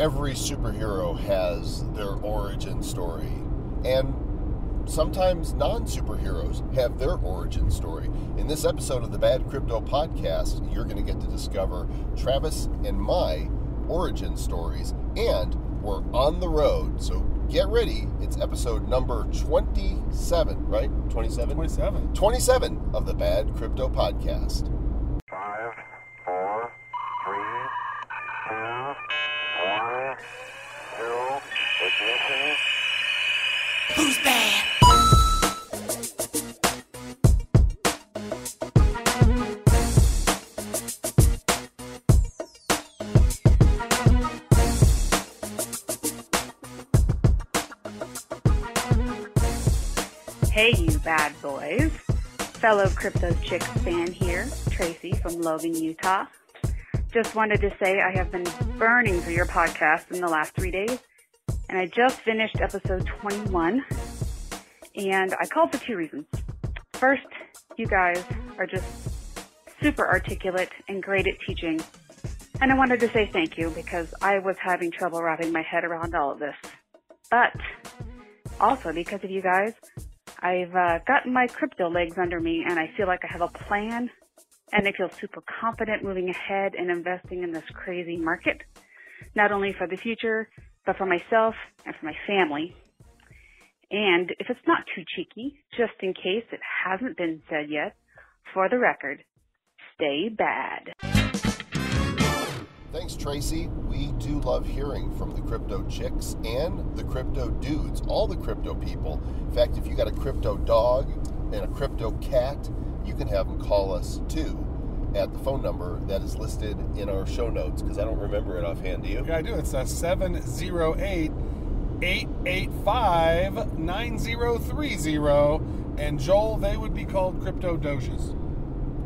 every superhero has their origin story, and sometimes non-superheroes have their origin story. In this episode of the Bad Crypto Podcast, you're going to get to discover Travis and my origin stories, and we're on the road, so get ready. It's episode number 27, right? 27? 27. 27 of the Bad Crypto Podcast. 5, 4, 3, 2, 1, 0, ignition. Who's bad? Hey, you bad boys. Fellow Crypto Chicks fan here, Tracy from Logan, Utah. Just wanted to say I have been burning for your podcast in the last 3 days, and I just finished episode 21, and I called for two reasons. First, you guys are just super articulate and great at teaching, and I wanted to say thank you because I was having trouble wrapping my head around all of this. But also because of you guys, I've gotten my crypto legs under me, and I feel like I have a plan, and I feel super confident moving ahead and investing in this crazy market, not only for the future, but for myself and for my family. And if it's not too cheeky, just in case it hasn't been said yet, for the record, stay bad. Thanks, Tracy. We do love hearing from the crypto chicks and the crypto dudes, all the crypto people. In fact, if you got a crypto dog and a crypto cat, you can have them call us too at the phone number that is listed in our show notes, because I don't remember it offhand. Do you? Yeah, I do. It's 708-885-9030. And Joel, they would be called Crypto Doges.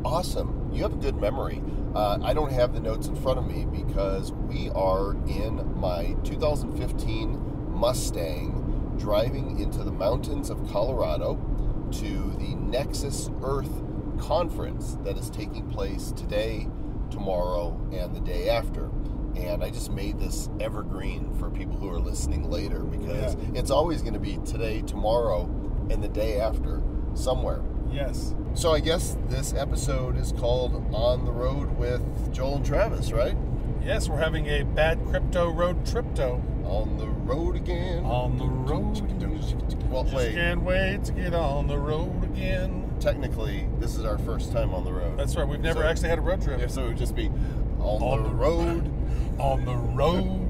Awesome. You have a good memory. I don't have the notes in front of me because we are in my 2015 Mustang driving into the mountains of Colorado to the Nexus Earth conference that is taking place today, tomorrow, and the day after. And I just made this evergreen for people who are listening later because it's always going to be today, tomorrow, and the day after somewhere. Yes. So I guess this episode is called On the Road with Joel and Travis, right? Yes, we're having a Bad Crypto Road Tripto. On the road again. On the road. Well, Just wait. can't wait to get on the road again. Technically, this is our first time on the road. That's right. We've never actually had a road trip. Yeah, so it would just be on the road. On the road.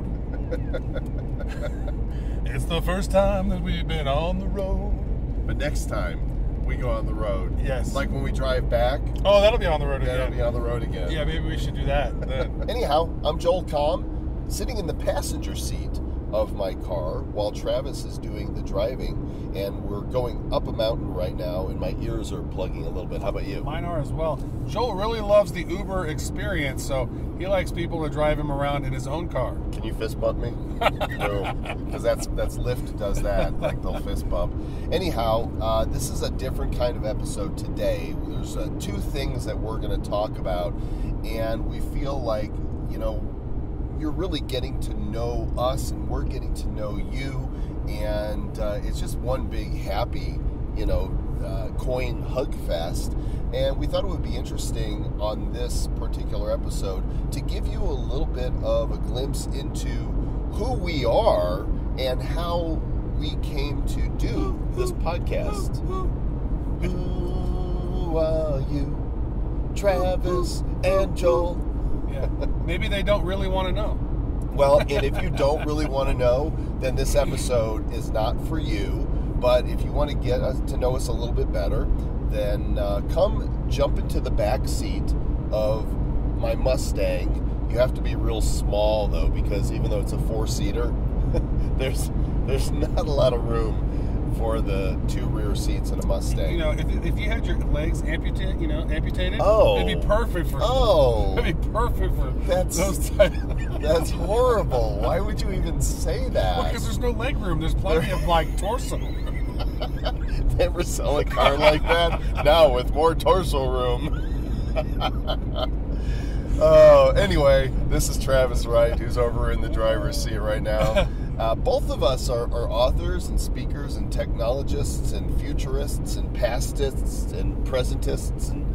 It's the first time that we've been on the road. But next time, we go on the road. Yes. Like when we drive back. Oh, that'll be on the road again. That'll be on the road again. Yeah, maybe we should do that then. Anyhow, I'm Joel Comm, sitting in the passenger seat of my car while Travis is doing the driving, and we're going up a mountain right now, and my ears are plugging a little bit. How about you? Mine are as well. Joel really loves the Uber experience, so he likes people to drive him around in his own car. Can you fist bump me? No, because that's Lyft does that, like they'll fist bump. Anyhow, this is a different kind of episode today. There's two things that we're going to talk about, and we feel like, you're really getting to know us, and we're getting to know you, and it's just one big happy, coin hug fest. And we thought it would be interesting on this particular episode to give you a little bit of a glimpse into who we are and how we came to do this podcast. Who are you? Travis and Joel. Yeah. Maybe they don't really want to know. Well, and if you don't really want to know, then this episode is not for you. But if you want to get to know us a little bit better, then come jump into the back seat of my Mustang. You have to be real small, though, because even though it's a four-seater, there's not a lot of room for the two rear seats in a Mustang. If you had your legs amputated, Oh. it'd be perfect for. Oh. It'd be perfect for That's- those type. That's horrible. Why would you even say that? Well, because there's no leg room. There's plenty of torso room. Never sell a car like that. Now with more torso room. Anyway, this is Travis Wright, who's over in the driver's seat right now. Both of us are authors and speakers and technologists and futurists and pastists and presentists and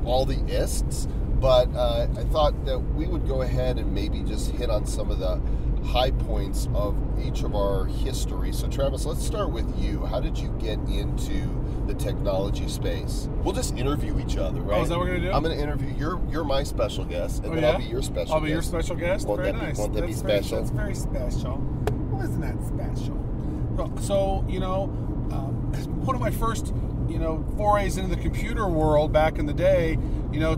all the ists. But I thought that we would go ahead and maybe just hit on some of the high points of each of our history. So Travis, let's start with you. How did you get into the technology space? We'll just interview each other, right? Oh, is that what we're going to do? I'm going to interview, you're my special guest, and then I'll be your special guest. I'll be your special guest? Very nice. Won't that be special? That's very special. Well, isn't that special? So, one of my first, forays into the computer world back in the day,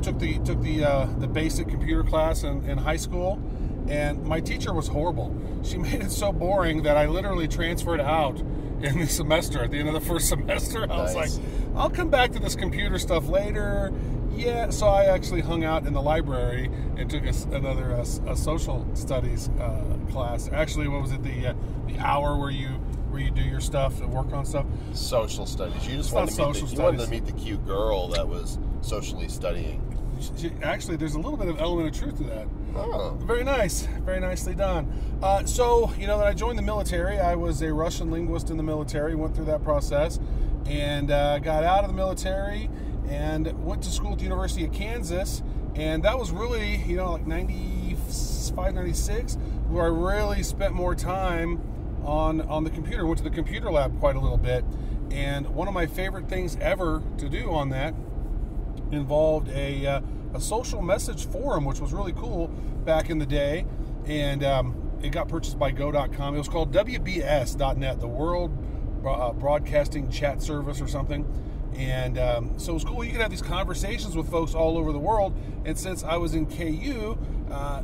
took the basic computer class in high school. And my teacher was horrible. She made it so boring that I literally transferred out in the semester. At the end of the first semester, I was like, I'll come back to this computer stuff later. Yeah, so I actually hung out in the library and took another social studies class. Actually, what was it? The hour where you do your stuff and work on stuff? Social studies. You just wanted to meet the cute girl that was socially studying. Actually, there's a little bit of element of truth to that. Oh. Very nice. Very nicely done. So, that I joined the military. I was a Russian linguist in the military, went through that process, and got out of the military and went to school at the University of Kansas. And that was really, like 95, 96, where I really spent more time on the computer. Went to the computer lab quite a little bit. And one of my favorite things ever to do on that involved a social message forum, which was really cool back in the day, and it got purchased by Go.com. It was called WBS.net, the World Broadcasting Chat Service or something, and so it was cool. You could have these conversations with folks all over the world, and since I was in KU,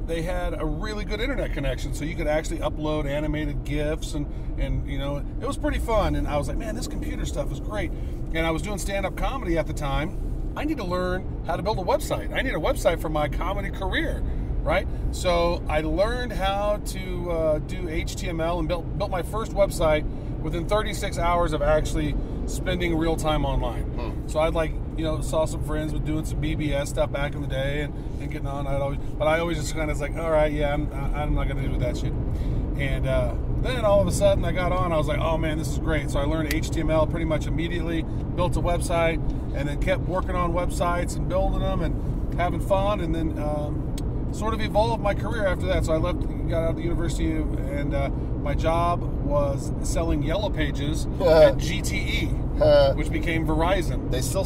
they had a really good internet connection, so you could actually upload animated GIFs, and it was pretty fun, and I was like, man, this computer stuff is great, and I was doing stand-up comedy at the time. I need to learn how to build a website. I need a website for my comedy career, right? So I learned how to do HTML and built my first website within 36 hours of actually spending real time online. So I'd saw some friends with doing some BBS stuff back in the day and getting on. I always just kind of like, all right, yeah, I'm not going to do that shit. And then all of a sudden I got on. I was like, oh man, this is great. So I learned HTML pretty much immediately, built a website, and then kept working on websites and building them and having fun, and then sort of evolved my career after that. So I got out of the university, and my job was selling Yellow Pages at GTE, which became Verizon. They still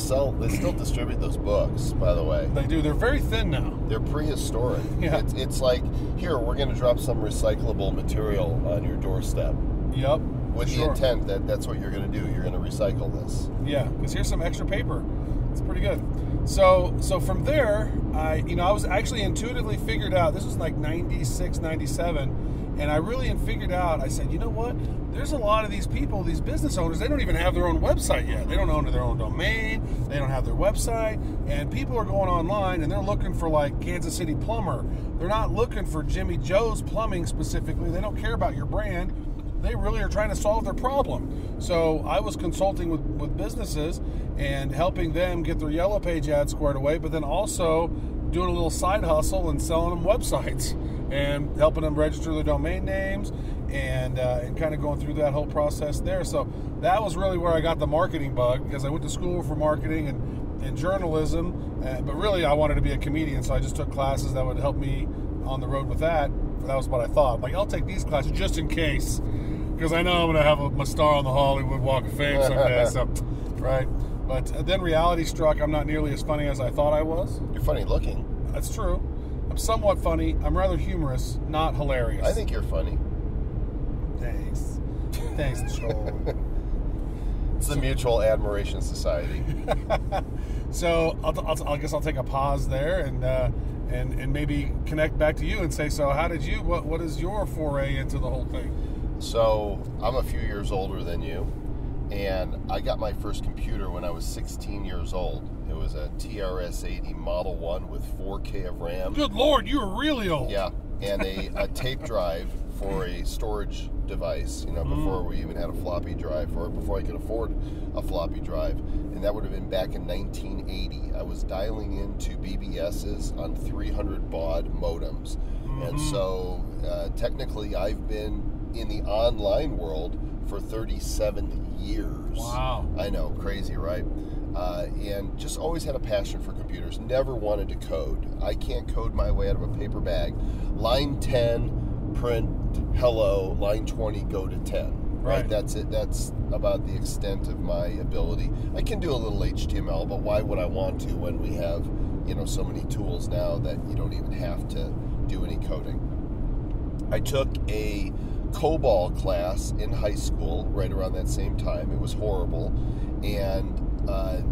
distribute those books, by the way. They do. They're very thin now. They're prehistoric. Yeah. It's like, here, we're going to drop some recyclable material on your doorstep. Yep. With the intent that's what you're going to do. You're going to recycle this. Yeah, because here's some extra paper. It's pretty good. So from there, I was actually intuitively figured out, this was like 96, 97, and I really figured out, I said, you know what? There's a lot of these people, these business owners, they don't even have their own website yet. They don't own their own domain. They don't have their website. And people are going online and they're looking for like Kansas City Plumber. They're not looking for Jimmy Joe's Plumbing specifically. They don't care about your brand. They really are trying to solve their problem. So I was consulting with businesses and helping them get their Yellow Page ads squared away, but then also doing a little side hustle and selling them websites and helping them register their domain names and kind of going through that whole process there. So that was really where I got the marketing bug, because I went to school for marketing and journalism, but really I wanted to be a comedian, so I just took classes that would help me on the road with that. That was what I thought. Like, I'll take these classes just in case, because I know I'm going to have my star on the Hollywood Walk of Fame someday. So, right? But then reality struck. I'm not nearly as funny as I thought I was. You're funny looking. That's true. I'm somewhat funny. I'm rather humorous, not hilarious. I think you're funny. Thanks. Thanks, Joel. It's the Mutual Admiration Society. So I guess I'll take a pause there and maybe connect back to you and say, so how did you? What is your foray into the whole thing? So I'm a few years older than you, and I got my first computer when I was 16 years old. It was a TRS-80 Model 1 with 4K of RAM. Good Lord, you were really old. Yeah, and a tape drive for a storage device, before we even had a floppy drive, or before I could afford a floppy drive. And that would have been back in 1980. I was dialing into BBSs on 300 baud modems. And so technically I've been in the online world for 37 years. Wow. I know, crazy, right? And just always had a passion for computers. Never wanted to code. I can't code my way out of a paper bag. Line 10, print hello. Line 20, go to 10. Right? That's it. That's about the extent of my ability. I can do a little HTML, but why would I want to when we have, so many tools now that you don't even have to do any coding. I took a COBOL class in high school right around that same time. It was horrible. And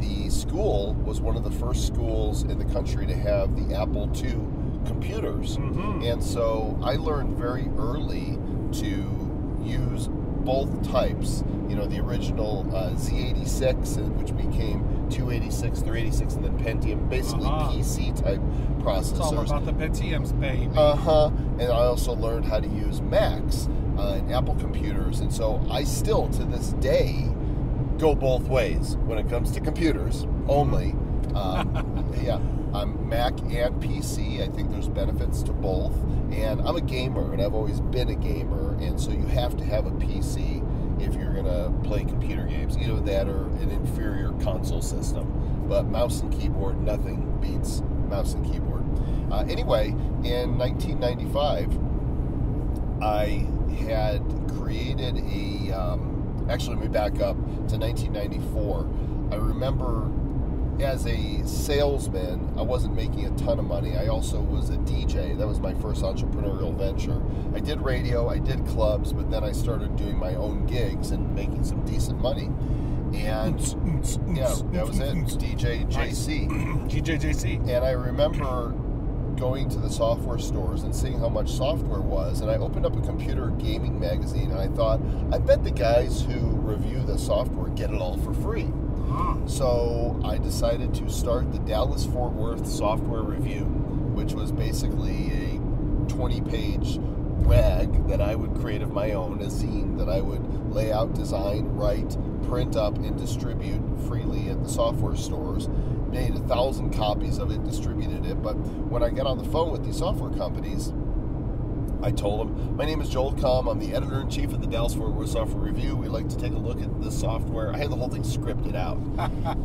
the school was one of the first schools in the country to have the Apple II computers. And so I learned very early to use both types. The original Z86, which became 286, 386, and then Pentium, basically PC type processors. It's all about the Pentiums, baby. And I also learned how to use Macs and Apple computers. And so I still, to this day, go both ways when it comes to computers only. I'm Mac and PC. I think there's benefits to both. And I'm a gamer, and I've always been a gamer. And so you have to have a PC if you're going to play computer games. Either that or an inferior console system. But mouse and keyboard, nothing beats mouse and keyboard. Anyway, in 1995, I had created actually, let me back up to 1994. I remember as a salesman, I wasn't making a ton of money. I also was a DJ. That was my first entrepreneurial venture. I did radio, I did clubs, but then I started doing my own gigs and making some decent money. And that was it. DJ JC. DJ JC. And I remember going to the software stores and seeing how much software was, and I opened up a computer gaming magazine, and I thought, I bet the guys who review the software get it all for free. So I decided to start the Dallas-Fort Worth Software Review, which was basically a 20-page rag that I would create of my own, a zine that I would lay out, design, write, print up, and distribute freely at the software stores. Made 1,000 copies of it, distributed it. But when I got on the phone with these software companies, I told them, my name is Joel Comm. I'm the editor-in-chief of the Dallas-Fort Worth Software Review. We'd like to take a look at this software. I had the whole thing scripted out.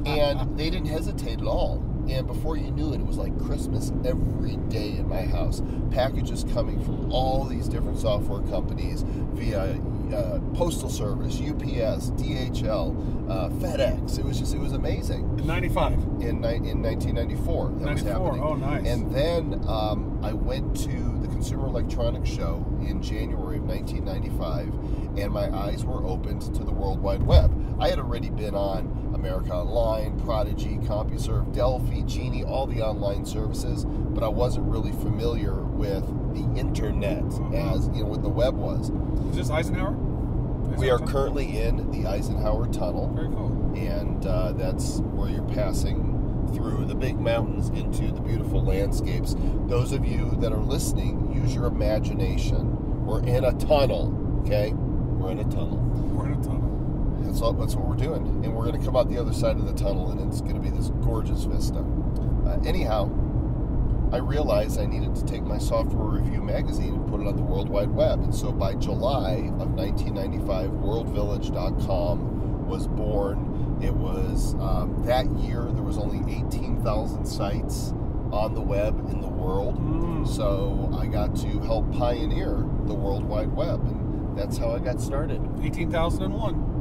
And they didn't hesitate at all. And before you knew it, it was like Christmas every day in my house. Packages coming from all these different software companies via Postal Service, UPS, DHL, FedEx. It was amazing. In 95? In 1994. That was happening. Oh, nice. And then I went to the Consumer Electronics Show in January of 1995, and my eyes were opened to the World Wide Web. I had already been on America Online, Prodigy, CompuServe, Delphi, Genie, all the online services, but I wasn't really familiar with the internet as, what the web was. Is this Eisenhower? We are currently in the Eisenhower Tunnel. Very cool. And that's where you're passing through the big mountains into the beautiful landscapes. Those of you that are listening, use your imagination. We're in a tunnel, okay? We're in a tunnel. We're in a tunnel. That's what we're doing. And we're going to come out the other side of the tunnel, and it's going to be this gorgeous vista. Anyhow, I realized I needed to take my software review magazine and put it on the World Wide Web. And so by July of 1995, worldvillage.com was born. It was, that year, there was only 18,000 sites on the web in the world. So I got to help pioneer the World Wide Web, and that's how I got started. 18,001.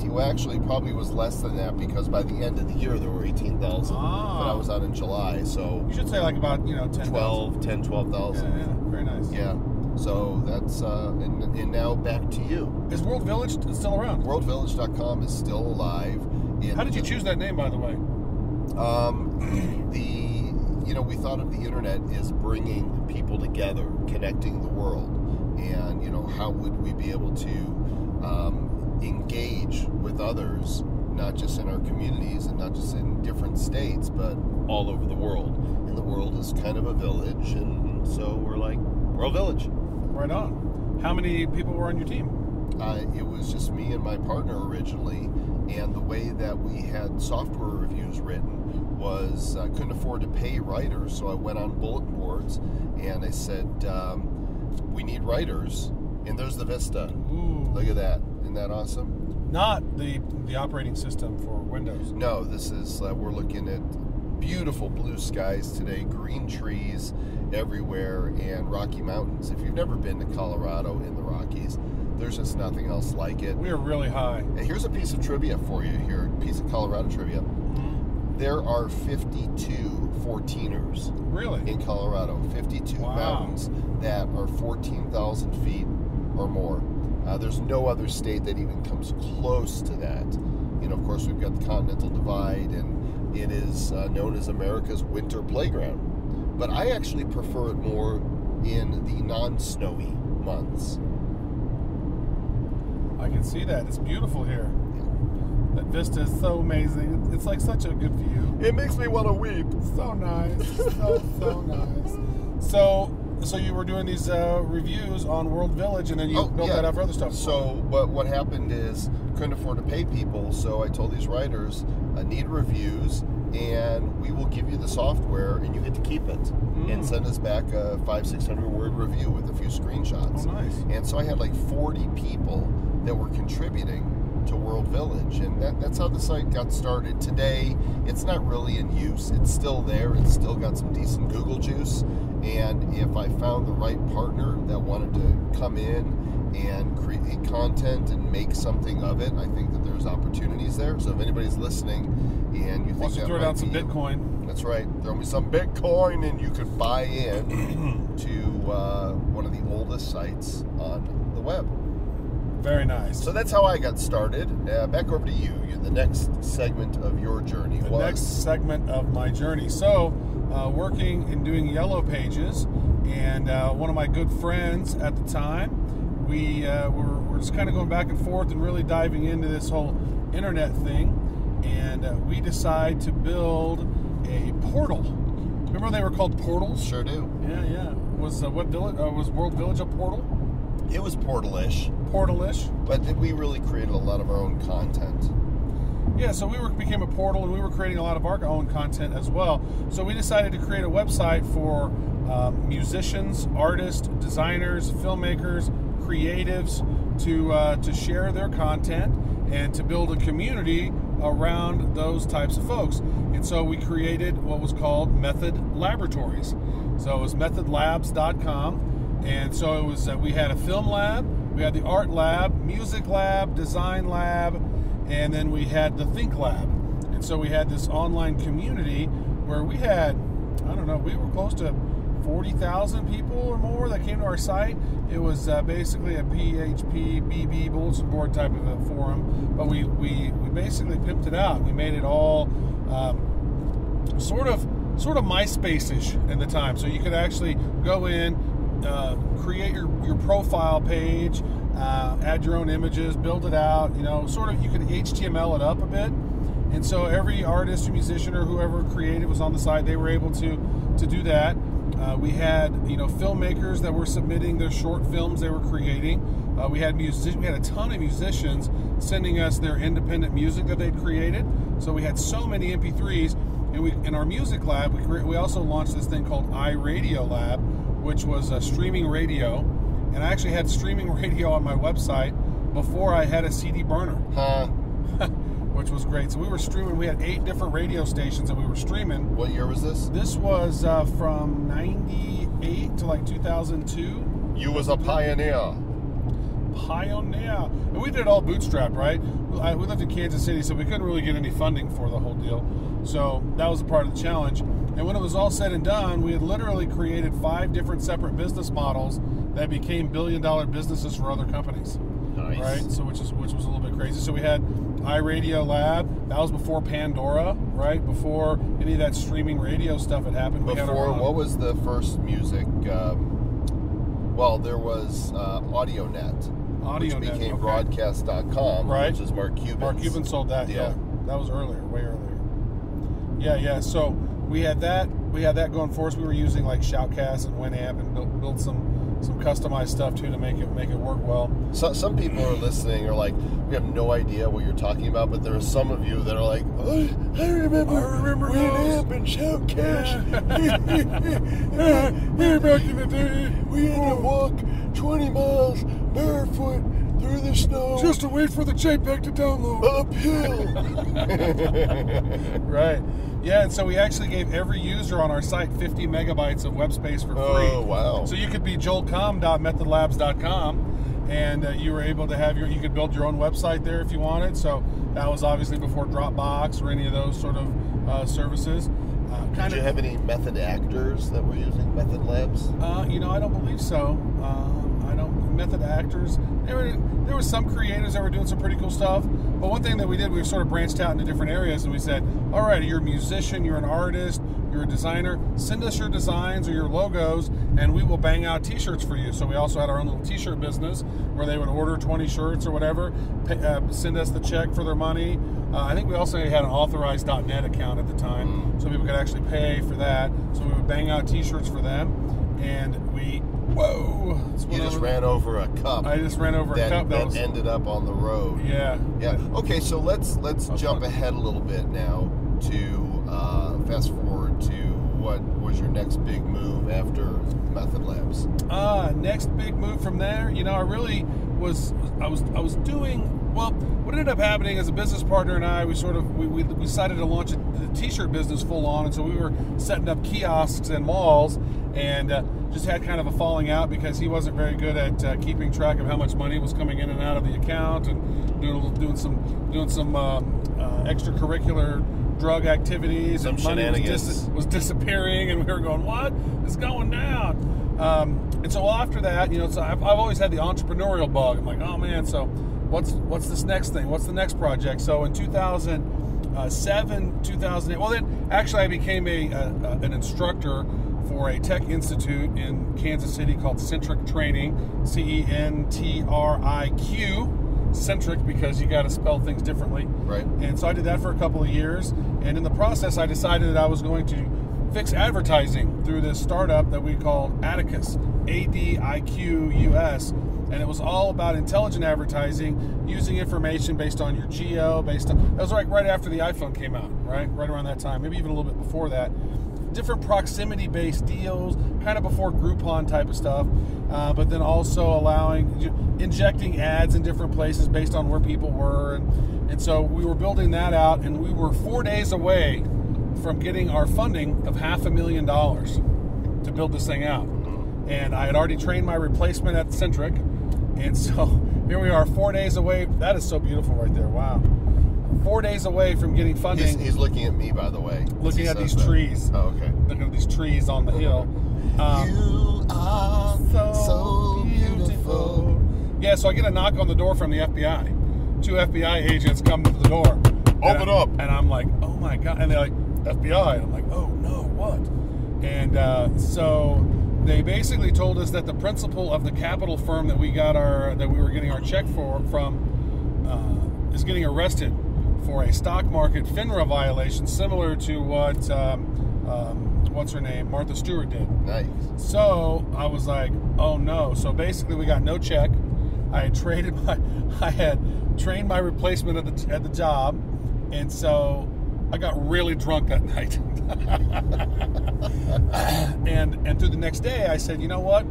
Well, actually, probably was less than that, because by the end of the year, there were 18,000. But I was on in July, so... You should say like about, 10,000. 12,000. Yeah, very nice. Yeah. So that's, and now back to you. Is World Village still around? Worldvillage.com is still alive. How did you choose that name, by the way? We thought of the internet as bringing people together, connecting the world. And, how would we be able to engage with others, not just in our communities and not just in different states, but all over the world. And the world is kind of a village, and so we're like, World Village. Right on. How many people were on your team? It was just me and my partner originally, and the way that we had software reviews written was I couldn't afford to pay writers, so I went on bulletin boards and I said, we need writers, and there's the Vista. Ooh. Look at that. Isn't that awesome? Not the operating system for Windows. No, this is, we're looking at beautiful blue skies today, green trees everywhere, and Rocky Mountains. If you've never been to Colorado in the Rockies, there's just nothing else like it. We are really high. And here's a piece of trivia for you here, a piece of Colorado trivia. There are 52 14ers Really? in Colorado, 52 Wow. mountains that are 14,000 feet or more. There's no other state that even comes close to that. You know, of course, we've got the Continental Divide, and it is known as America's winter playground. But I actually prefer it more in the non-snowy months. I can see that. It's beautiful here. That vista is so amazing. It's like such a good view. It makes me want to weep. So nice. so nice. So you were doing these reviews on World Village, and then you built that out for other stuff. So, but what happened is couldn't afford to pay people, so I told these writers, I need reviews, and we will give you the software, and you get to keep it, and send us back a 500-600 word review with a few screenshots. Oh, nice. And so I had like 40 people that were contributing to World Village, and that's how the site got started. Today, it's not really in use. It's still there. It's still got some decent Google juice, and if I found the right partner that wanted to come in and create content and make something of it, I think that there's opportunities there. So if anybody's listening and you think Once you that throw might down some be Bitcoin. that's right. Throw me some Bitcoin, and you could buy in to one of the oldest sites on the web. Very nice. So that's how I got started. Back over to you. The next segment of your journey The next segment of my journey. So, working and doing Yellow Pages, and one of my good friends at the time, we were just kind of going back and forth and really diving into this whole internet thing, and we decided to build a portal. Remember they were called portals? Sure do. Yeah. Was was World Village a portal? It was portal-ish. Portal-ish. But we really created a lot of our own content. Yeah, so we became a portal, and we were creating a lot of our own content as well. So we decided to create a website for musicians, artists, designers, filmmakers, creatives to share their content and to build a community around those types of folks. And so we created what was called Method Laboratories. So it was methodlabs.com. And so it was we had a film lab, we had the art lab, music lab, design lab, and then we had the think lab. And so we had this online community where we had, I don't know, we were close to 40,000 people or more that came to our site. It was basically a PHP, BB, bulletin board type of a forum, but we basically pimped it out. We made it all sort of MySpace-ish in the time. So you could actually go in, create your profile page, add your own images, build it out, sort of you could HTML it up a bit. And so every artist or musician or whoever creative was on the site, they were able to do that. We had, filmmakers that were submitting their short films they were creating. We had a ton of musicians sending us their independent music that they'd created. So we had so many MP3s. And in our music lab, we also launched this thing called iRadio Lab, which was streaming radio. And I actually had streaming radio on my website before I had a CD burner. Which was great. So we were streaming. We had 8 different radio stations that we were streaming. What year was this? This was from 98 to like 2002. You was a pioneer. And we did it all bootstrapped, right? We lived in Kansas City, so we couldn't really get any funding for the whole deal. So that was a part of the challenge. And when it was all said and done, we had literally created 5 different separate business models that became billion-dollar businesses for other companies. Nice. Right? So which was a little bit crazy. So we had iRadio Lab. That was before Pandora, right? Before any of that streaming radio stuff had happened. Before, what was the first music? Well, there was AudioNet. Which became broadcast.com, right? Which is Mark Cuban. Mark Cuban sold that. Yeah. That was earlier, way earlier. Yeah. So we had that going for us. We were using like Shoutcast and Winamp and built some some customized stuff too to make it work well. So, some people are listening are like, we have no idea what you're talking about, but there are some of you that are like, oh, I remember we had Aspen shout cash. Back in the day, We had to walk 20 miles barefoot through the snow. just to wait for the JPEG to download. Uphill. Right. Yeah, and so we actually gave every user on our site 50 megabytes of web space for free. Oh, wow. So you could be joelcom.methodlabs.com, and you were able to have you could build your own website there if you wanted. So that was obviously before Dropbox or any of those sort of services. Did you have any method actors that were using Method Labs? I don't believe so. Method actors. There were some creators that were doing some pretty cool stuff. But one thing that we did, we sort of branched out into different areas, and we said, all right, you're a musician, you're an artist, you're a designer, send us your designs or your logos, and we will bang out t-shirts for you. So we also had our own little t-shirt business where they would order 20 shirts or whatever, send us the check for their money. I think we also had an authorized.net account at the time, so people could actually pay for that. So we would bang out t-shirts for them, and we... Whoa! You just ran over a cup. I just ran over a cup that ended up on the road. Yeah. Yeah. Okay, so let's jump ahead a little bit now to fast forward to what was your next big move after Method Labs? Next big move from there, I really was doing well. What ended up happening as a business partner and I, we decided to launch the t-shirt business full on, and so we were setting up kiosks and malls, and just had kind of a falling out because he wasn't very good at keeping track of how much money was coming in and out of the account, and doing some extracurricular drug activities, some and money was disappearing, and we were going, what is going down? And so after that, so I've always had the entrepreneurial bug. I'm like, oh man, so what's this next thing? What's the next project? So in 2007, 2008, well then actually I became an instructor for a tech institute in Kansas City called Centric Training, CENTRIQ, Centric, because you got to spell things differently. Right. And so I did that for a couple of years, and in the process I decided that I was going to fix advertising through this startup that we called Atticus, ADIQUS, and it was all about intelligent advertising, using information based on your geo, that was right after the iPhone came out, right around that time, maybe even a little bit before that. Different proximity-based deals, kind of before Groupon type of stuff, but then also injecting ads in different places based on where people were, and so we were building that out, and we were 4 days away from getting our funding of $500,000 to build this thing out. And I had already trained my replacement at Centric, and so here we are 4 days away. That is so beautiful right there. Wow. 4 days away from getting funding. He's looking at me, by the way. Looking at these trees. Oh, okay. Looking at these trees on the hill. You are so beautiful. Yeah, so I get a knock on the door from the FBI. 2 FBI agents come to the door. Open up. And I'm like, oh my God. And they're like, FBI. And I'm like, oh no, what? And so they basically told us that the principal of the capital firm that we were getting our check from is getting arrested for a stock market FINRA violation, similar to what what's her name, Martha Stewart did. Nice. So I was like, oh no. So basically we got no check. I had trained my replacement at the job, and so I got really drunk that night. and through the next day I said, you know what?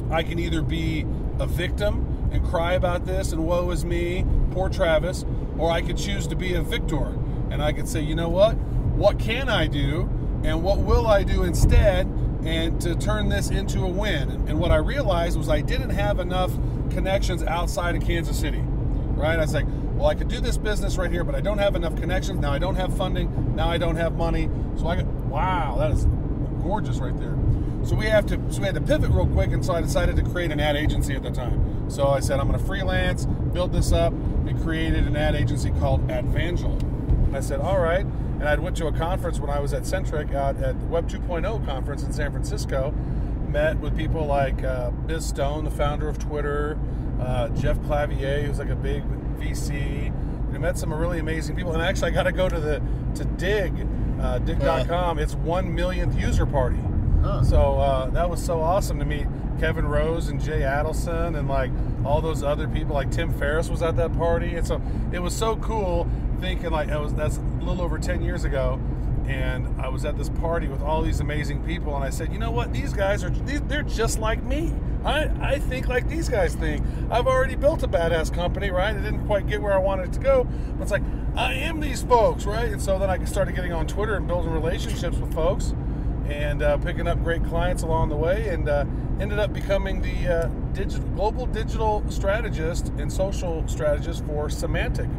I can either be a victim and cry about this and woe is me, poor Travis, or I could choose to be a victor, and I could say, you know what can I do, and what will I do instead, and to turn this into a win. And what I realized was I didn't have enough connections outside of Kansas City, right? I was like, well, I could do this business right here, but I don't have enough connections. Now I don't have funding. Now I don't have money. So wow, that is gorgeous right there. So we had to pivot real quick, and so I decided to create an ad agency at the time. So I said, I'm going to freelance, build this up, and created an ad agency called Advangel. And I said, all right. And I went to a conference when I was at Centric, out at the Web 2.0 conference in San Francisco, met with people like Biz Stone, the founder of Twitter, Jeff Clavier, who's like a big VC. I met some really amazing people. And actually, I got to go to Dig.com. It's 1 millionth user party. So that was so awesome to meet Kevin Rose and Jay Adelson and like all those other people. Like Tim Ferriss was at that party, and so it was so cool thinking like that's a little over 10 years ago. And I was at this party with all these amazing people, and I said, you know what? These guys they're just like me. I think like these guys think. I've already built a badass company, right? I didn't quite get where I wanted it to go, but it's like, I am these folks, right? And so then I started getting on Twitter and building relationships with folks and picking up great clients along the way, and ended up becoming the global digital strategist and social strategist for Symantec,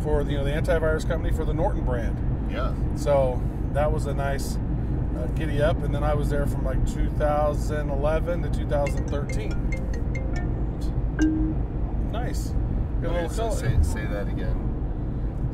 for the antivirus company for the Norton brand. Yeah. So that was a nice giddy up, and then I was there from like 2011 to 2013. Nice. Good little say that again.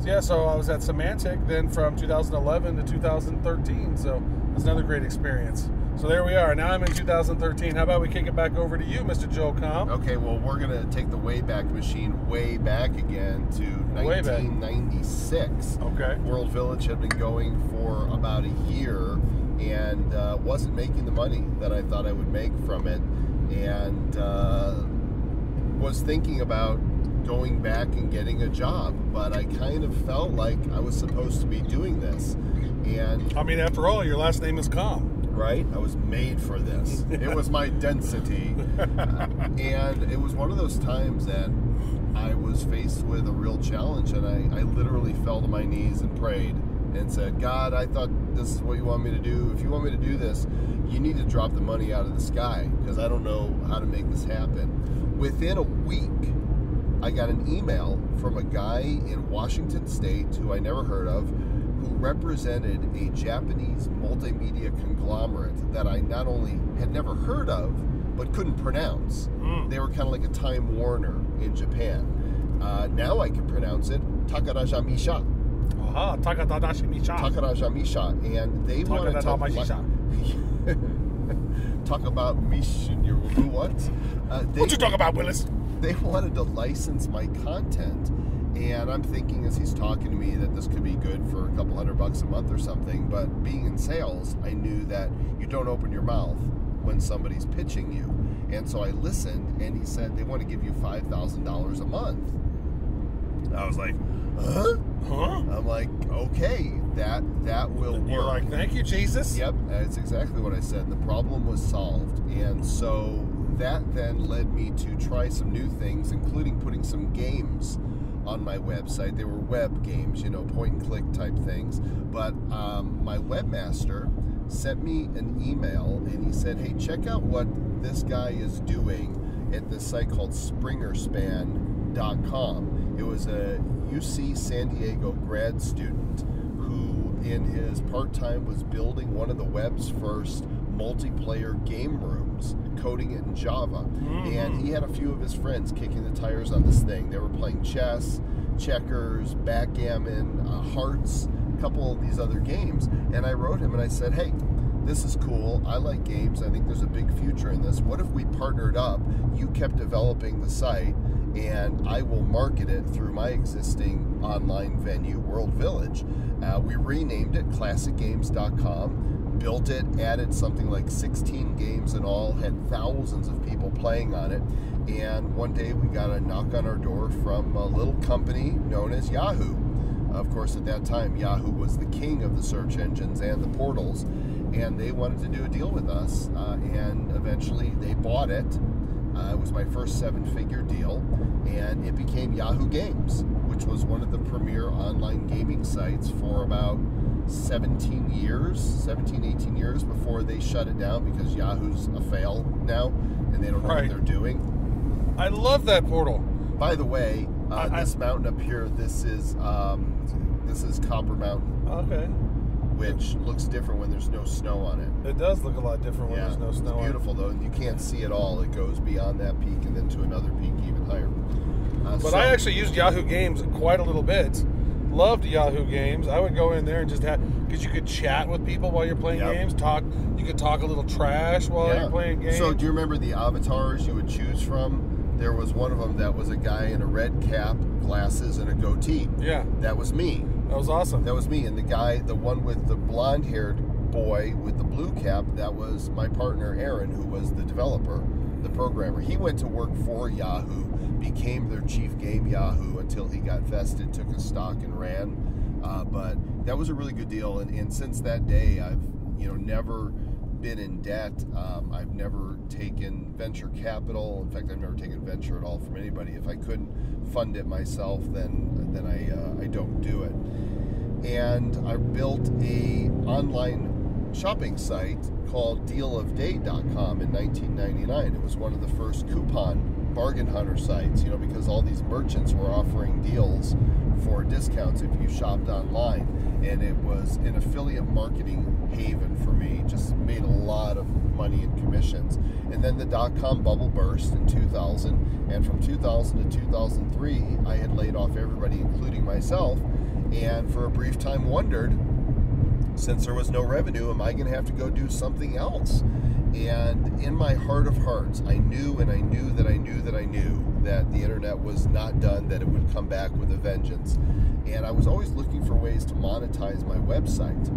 Yeah, so I was at Symantec then from 2011 to 2013. So it was another great experience. So there we are. Now I'm in 2013. How about we kick it back over to you, Mr. Joe Com? Okay, well, we're going to take the Wayback Machine way back again to 1996. Okay. World Village had been going for about a year and wasn't making the money that I thought I would make from it, and was thinking about going back and getting a job, but I kind of felt like I was supposed to be doing this. And I mean, after all, your last name is Com. Right? I was made for this. It was my density. And it was one of those times that I was faced with a real challenge, and I literally fell to my knees and prayed and said, God, I thought this is what you want me to do. If you want me to do this, you need to drop the money out of the sky, because I don't know how to make this happen. Within a week, I got an email from a guy in Washington State who I never heard of, who represented a Japanese multimedia conglomerate that I not only had never heard of, but couldn't pronounce. They were kind of like a Time Warner in Japan. Now I can pronounce it, Takarajamisha. Aha, Takarajamisha. Takarajamisha. And they wanted to talk about Mish and your what? What you talk about, Willis? They wanted to license my content. And I'm thinking as he's talking to me that this could be good for a couple $100 a month or something. But being in sales, I knew that you don't open your mouth when somebody's pitching you. And so I listened, and he said they want to give you $5,000 a month. I was like, huh? I'm like, okay, that will work. You're like, thank you, Jesus. Yep, that's exactly what I said. The problem was solved. And so that then led me to try some new things, including putting some games on my website. They were web games, point and click type things. But my webmaster sent me an email, and he said, hey, check out what this guy is doing at this site called SpringerSpan.com. It was a UC San Diego grad student who, in his part-time, was building one of the web's first multiplayer game rooms, coding it in Java. And he had a few of his friends kicking the tires on this thing. They were playing chess, checkers, backgammon, hearts, a couple of these other games. And I wrote him and I said, hey, this is cool. I like games. I think there's a big future in this. What if we partnered up? You kept developing the site, and I will market it through my existing online venue, World Village. We renamed it ClassicGames.com, built it, added something like 16 games in all, had thousands of people playing on it. And one day we got a knock on our door from a little company known as Yahoo. Of course, at that time, Yahoo was the king of the search engines and the portals, and they wanted to do a deal with us, and eventually they bought it. It was my first 7-figure deal, and it became Yahoo Games, which was one of the premier online gaming sites for about 18 years before they shut it down because Yahoo's a fail now, and they don't know what they're doing. I love that portal. By the way, this mountain up here, this is Copper Mountain. Okay. Which looks different when there's no snow on it. It does look a lot different when there's no snow on it. It's beautiful, though, and you can't see it all. It goes beyond that peak and then to another peak even higher. But I actually used Yahoo Games quite a little bit. Loved Yahoo Games. I would go in there and just because you could chat with people while you're playing games. You could talk a little trash while you're playing games. So do you remember the avatars you would choose from? There was one of them that was a guy in a red cap, glasses, and a goatee. Yeah. That was me. That was awesome. That was me. And the one with the blonde-haired boy with the blue cap, that was my partner Aaron, who was the developer, the programmer. He went to work for Yahoo, became their chief game Yahoo until he got vested, took his stock and ran. But that was a really good deal, and since that day, I've never been in debt. I've never taken venture capital. In fact, I've never taken venture at all from anybody. If I couldn't fund it myself, then I don't do it. And I built a online shopping site called dealofday.com in 1999. It was one of the first coupon bargain hunter sites, because all these merchants were offering deals for discounts if you shopped online, and it was an affiliate marketing haven for me. Just made a lot of money in commissions. And then the dot-com bubble burst in 2000, and from 2000 to 2003 I had laid off everybody, including myself, and for a brief time wondered, since there was no revenue, am I going to have to go do something else? And in my heart of hearts, I knew that the internet was not done, that it would come back with a vengeance. And I was always looking for ways to monetize my website.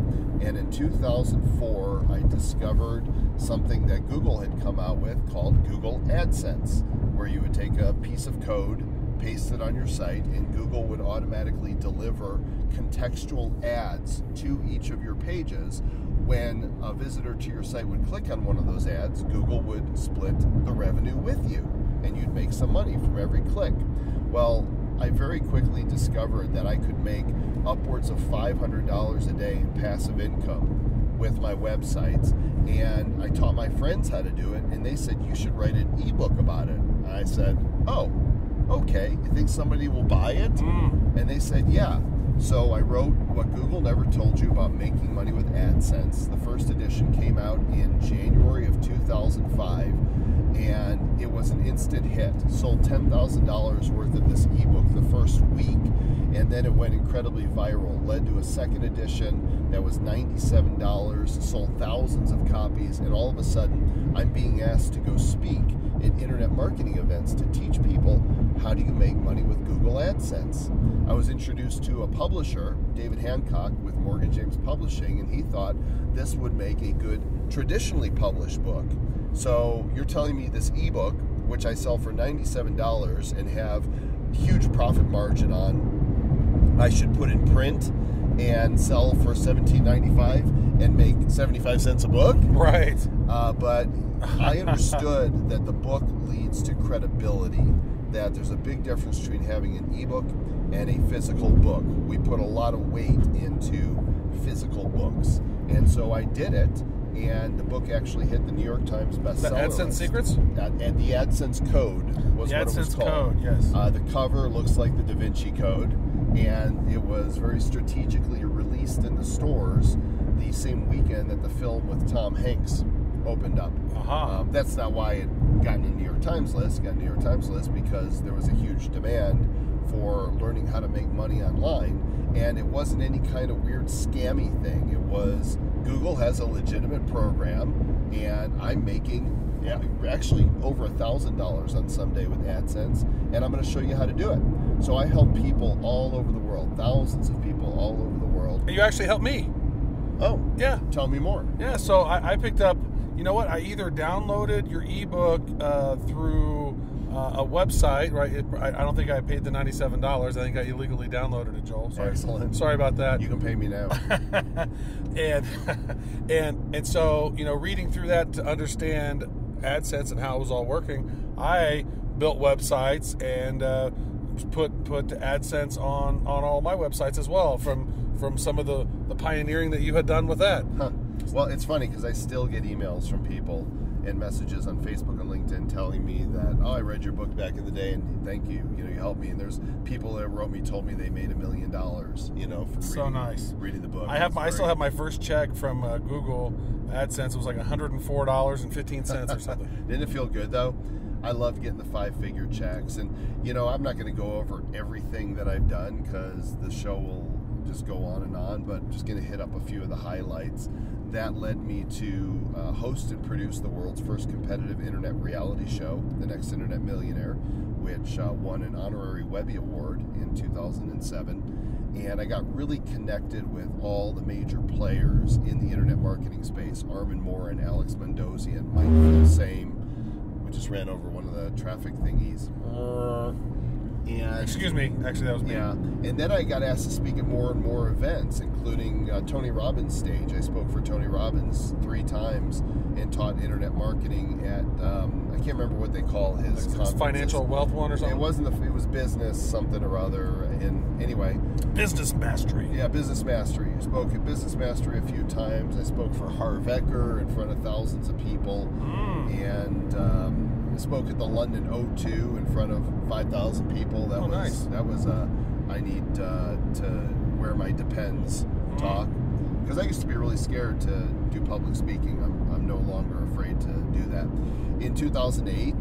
And in 2004, I discovered something that Google had come out with called Google AdSense, where you would take a piece of code, paste it on your site, and Google would automatically deliver contextual ads to each of your pages. When a visitor to your site would click on one of those ads, Google would split the revenue with you, and you'd make some money from every click. Well, I very quickly discovered that I could make upwards of $500 a day in passive income with my websites, and I taught my friends how to do it, and they said, you should write an ebook about it. And I said, oh, okay, you think somebody will buy it? And they said, yeah. So I wrote What Google Never Told You About Making Money with AdSense. The first edition came out in January of 2005, and it was an instant hit. Sold $10,000 worth of this ebook the first week, and then it went incredibly viral. Led to a second edition that was $97, sold thousands of copies, and all of a sudden, I'm being asked to go speak at internet marketing events to teach people how do you make money with Google AdSense. I was introduced to a publisher, David Hancock, with Morgan James Publishing, and he thought this would make a good traditionally published book. So you're telling me this ebook, which I sell for $97 and have huge profit margin on, I should put in print and sell for $17.95 and make 75 cents a book? Right. But I understood that the book leads to credibility, that there's a big difference between having an ebook and a physical book. We put a lot of weight into physical books. And so I did it, and the book actually hit the New York Times bestseller The AdSense list. Secrets? And the AdSense Code was The what it was AdSense called. Code, yes. The cover looks like the Da Vinci Code, and it was very strategically released in the stores the same weekend that the film with Tom Hanks opened up. That's not why it got in the New York Times list. It got in the New York Times list because there was a huge demand for learning how to make money online, and it wasn't any kind of weird scammy thing. It was Google has a legitimate program, and I'm making actually over $1,000 on some day with AdSense, and I'm going to show you how to do it. So I help people all over the world, thousands of people all over the world. You actually helped me. Oh, yeah. Tell me more. Yeah, so I picked up, you know what, I either downloaded your ebook through a website, right? I don't think I paid the $97. I think I illegally downloaded it, Joel. Sorry. Excellent. Sorry about that. You can pay me now. and so, reading through that to understand AdSense and how it was all working, I built websites and put AdSense on all my websites as well from some of the pioneering that you had done with that. Huh. Well, it's funny because I still get emails from people and messages on Facebook and LinkedIn telling me that, oh, I read your book back in the day and thank you, you helped me. And there's people that wrote me, told me they made $1 million, from reading the book. I still have my first check from Google AdSense. It was like $104.15 or something. Didn't it feel good though? I loved getting the 5-figure checks, and I'm not going to go over everything that I've done because the show will just go on, but I'm just going to hit up a few of the highlights. That led me to host and produce the world's first competitive internet reality show, The Next Internet Millionaire, which won an honorary Webby Award in 2007. And I got really connected with all the major players in the internet marketing space, Armin Moore and Alex Mendozian, Mike Same. We just ran over one of the traffic thingies. And Excuse me. Actually, that was me. yeah, and then I got asked to speak at more and more events, including Tony Robbins' stage. I spoke for Tony Robbins 3 times and taught internet marketing at I can't remember what they call his conferences. Financial wealth one or something. It wasn't it was business something or other. And anyway, Business mastery. yeah, Business Mastery. I spoke at Business Mastery a few times. I spoke for Harv Eker in front of thousands of people, and I spoke at the London O2 in front of 5,000 people. That was nice. That was I need to wear my Depends talk, because I used to be really scared to do public speaking. I'm no longer afraid to do that. In 2008,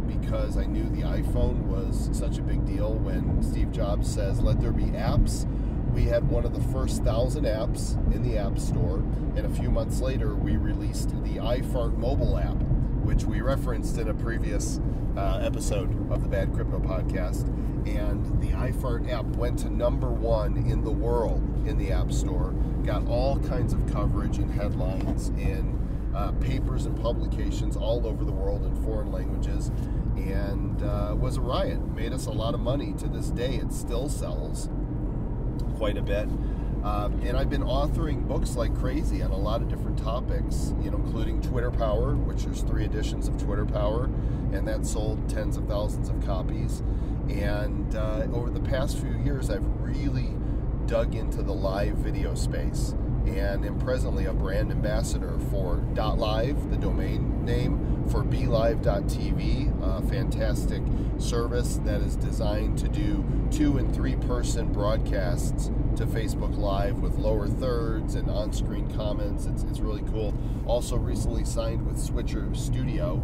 because I knew the iPhone was such a big deal, when Steve Jobs says, "Let there be apps," we had one of the first 1,000 apps in the App Store, and a few months later, we released the iFart mobile app, which we referenced in a previous episode of the Bad Crypto Podcast. And the iFart app went to #1 in the world in the App Store, got all kinds of coverage and headlines in papers and publications all over the world in foreign languages, and was a riot. Made us a lot of money. To this day, it still sells quite a bit. And I've been authoring books like crazy on a lot of different topics, including Twitter Power, which there's 3 editions of Twitter Power, and that sold tens of thousands of copies. And over the past few years, I've really dug into the live video space, and am presently a brand ambassador for .live, the domain name, for BeLive.tv, a fantastic service that is designed to do 2- and 3-person broadcasts to Facebook Live with lower thirds and on-screen comments. It's really cool. Also recently signed with Switcher Studio,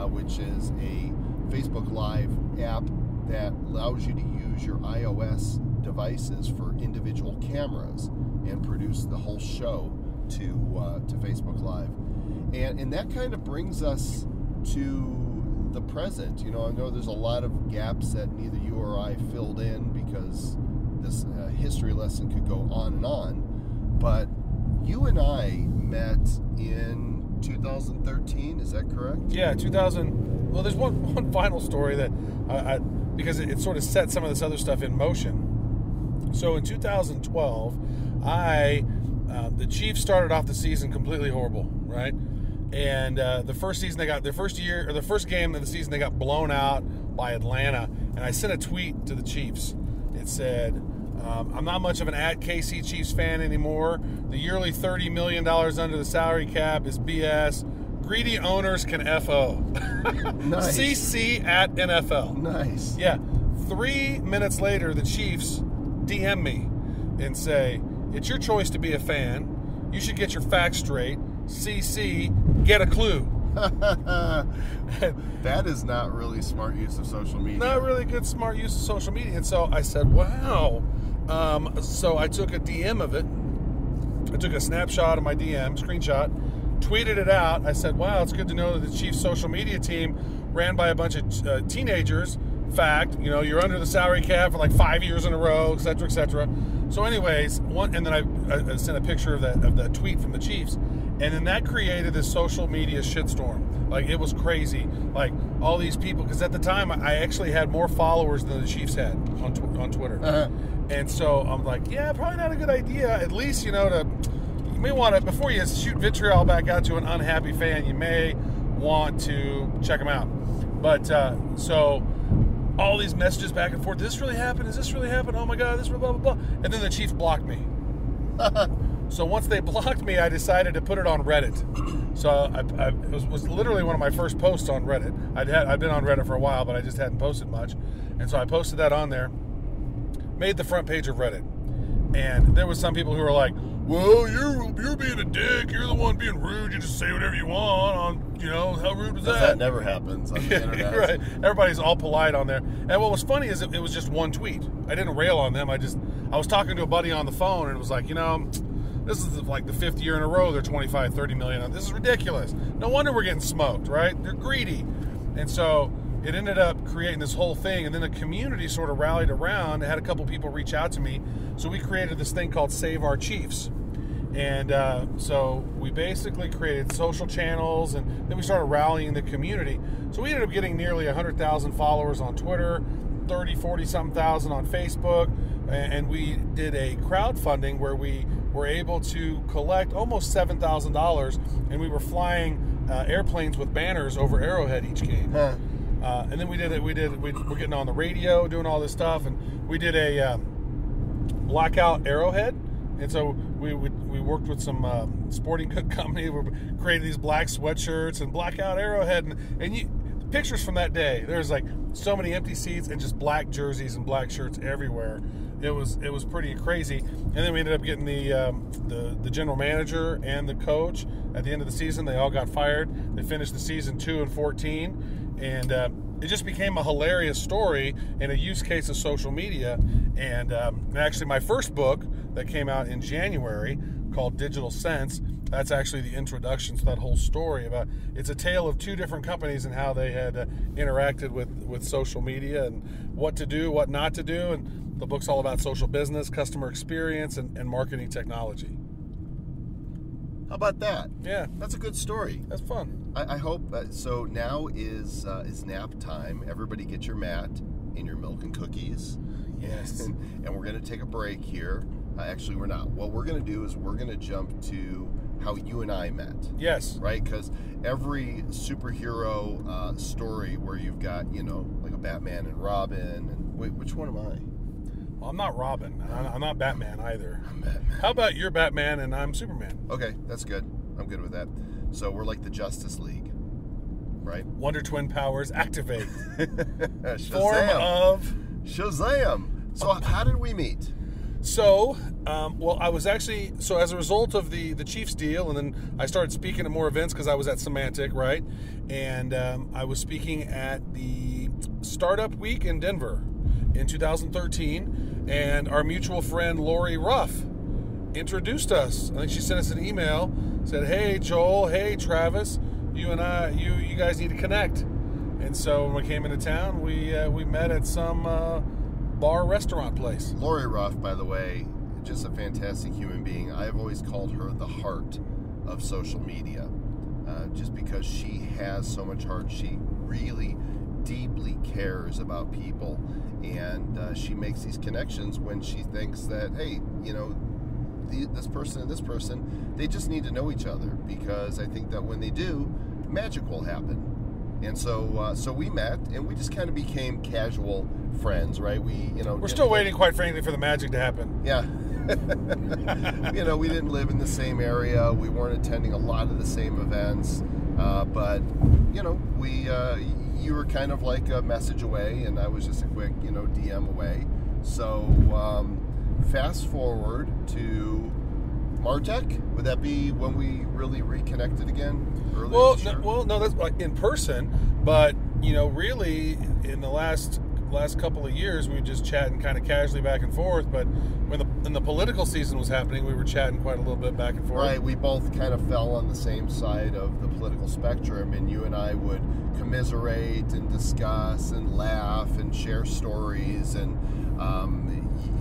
which is a Facebook Live app that allows you to use your iOS devices for individual cameras and produce the whole show to Facebook Live. And that kind of brings us to the present. I know there's a lot of gaps that neither you or I filled in, because this history lesson could go on and on. But you and I met in 2013, is that correct? Yeah, 2000. Well, there's one final story that because it sort of set some of this other stuff in motion. So in 2012, the Chiefs started off the season completely horrible, right? And the first season the first game of the season, they got blown out by Atlanta. And I sent a tweet to the Chiefs. It said, I'm not much of an @KC Chiefs fan anymore. The yearly $30 million under the salary cap is BS. Greedy owners can FO. Nice. CC @NFL. Nice. Yeah. 3 minutes later, the Chiefs DM me and say, it's your choice to be a fan. You should get your facts straight. CC, get a clue. That is not really smart use of social media. Not really good smart use of social media. And so I said, wow. So I took a DM of it. I took a snapshot of my DM, screenshot, tweeted it out. I said, wow, it's good to know that the Chiefs social media team ran by a bunch of teenagers. Fact, you're under the salary cap for like 5 years in a row, et cetera, et cetera. So anyways, and then I sent a picture of that tweet from the Chiefs. And then that created this social media shitstorm. Like, it was crazy. Like, all these people, because at the time, I actually had more followers than the Chiefs had on Twitter. Uh-huh. And so I'm like, yeah, probably not a good idea. At least, you may want to, before you shoot vitriol back out to an unhappy fan, you may want to check them out. But, so all these messages back and forth. Did this really happen? Is this really happen? Oh my God, this blah, blah, blah. And then the Chiefs blocked me. So once they blocked me, I decided to put it on Reddit. So it was literally one of my first posts on Reddit. I'd been on Reddit for a while, but I just hadn't posted much. And so I posted that on there, made the front page of Reddit. And there was some people who were like, well, you're being a dick. You're the one being rude. You just say whatever you want on, how rude was that? That never happens on the internet. Right. Everybody's all polite on there. And what was funny is it was just one tweet. I didn't rail on them. I was talking to a buddy on the phone, and it was like, this is like the 5th year in a row they're 25, 30 million. This is ridiculous. No wonder we're getting smoked, right? They're greedy. And so it ended up creating this whole thing, and then the community sort of rallied around. I had a couple people reach out to me, so we created this thing called Save Our Chiefs. And so we basically created social channels, and then we started rallying the community. So we ended up getting nearly 100,000 followers on Twitter, 30, 40-something thousand on Facebook, and we did a crowdfunding where we were able to collect almost $7,000, and we were flying airplanes with banners over Arrowhead each game. Huh. And then we're getting on the radio, doing all this stuff, and we did a blackout Arrowhead. And so we worked with some sporting good company. We created these black sweatshirts and blackout Arrowhead, and the pictures from that day. There's like so many empty seats and just black jerseys and black shirts everywhere. It was pretty crazy. And then we ended up getting the general manager and the coach at the end of the season. They all got fired. They finished the season 2-14, and it just became a hilarious story and a use case of social media. And actually, my first book that came out in January called Digital Sense, that's actually the introduction to that whole story. It's a tale of two different companies and how they had interacted with social media and what to do, what not to do. And the book's all about social business, customer experience, and marketing technology. How about that? Yeah. That's a good story. That's fun. I hope, so now is nap time. Everybody get your mat and your milk and cookies. Yes. And we're going to take a break here. Actually, we're not. What we're going to do is we're going to jump to how you and I met. Yes. Right? Because every superhero story where you've got, like a Batman and Robin. And wait, which one am I? Well, I'm not Robin. I'm not Batman either. I'm Batman. How about you're Batman and I'm Superman? Okay, that's good. I'm good with that. So we're like the Justice League, right? Wonder Twin powers activate. Shazam. Form of... Shazam. So how did we meet? So, I was actually, so as a result of the Chiefs deal, and then I started speaking at more events because I was at Semantic, right? And I was speaking at the Startup Week in Denver in 2013, and our mutual friend Lori Ruff introduced us. I think she sent us an email, said, "Hey Joel, hey Travis, you guys need to connect." And so when we came into town, we met at some bar restaurant place. Lori Ruff, by the way, just a fantastic human being. I've always called her the heart of social media, just because she has so much heart. She really deeply cares about people, and she makes these connections when she thinks that, hey, this person and this person, they just need to know each other, because I think that when they do, magic will happen. And so we met, and we just kind of became casual friends, right? We're still waiting, quite frankly, for the magic to happen. Yeah. We didn't live in the same area. We weren't attending a lot of the same events. But you were kind of like a message away, and I was just a quick, DM away. So fast forward to Martech. Would that be when we really reconnected again? No, that's like in person. But really, in the last couple of years, we were just chatting kind of casually back and forth. But when the political season was happening, we were chatting quite a little bit back and forth. Right, we both kind of fell on the same side of the political spectrum, and you and I would commiserate and discuss and laugh and share stories, and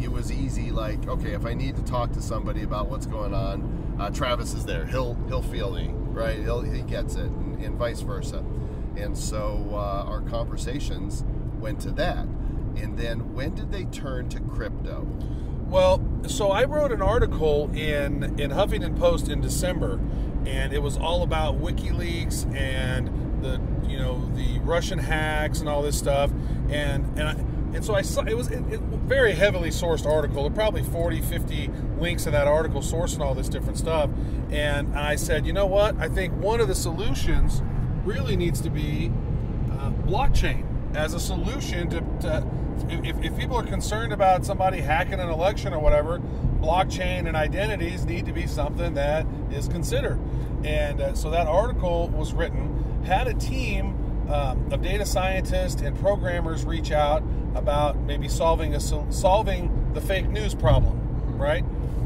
it was easy. Like, okay, if I need to talk to somebody about what's going on, Travis is there. He'll feel me, right? He gets it, and vice versa. And so our conversations went to that. And then when did they turn to crypto? Well, so I wrote an article in Huffington Post in December, and it was all about WikiLeaks and the Russian hacks and all this stuff. And so I saw it was a very heavily sourced article. There were probably 40, 50 links in that article sourcing all this different stuff. And I said, you know what? I think one of the solutions really needs to be blockchain as a solution to if people are concerned about somebody hacking an election or whatever, blockchain and identities need to be something that is considered. And so that article was written, had a team of data scientists and programmers reach out about maybe solving the fake news problem, right?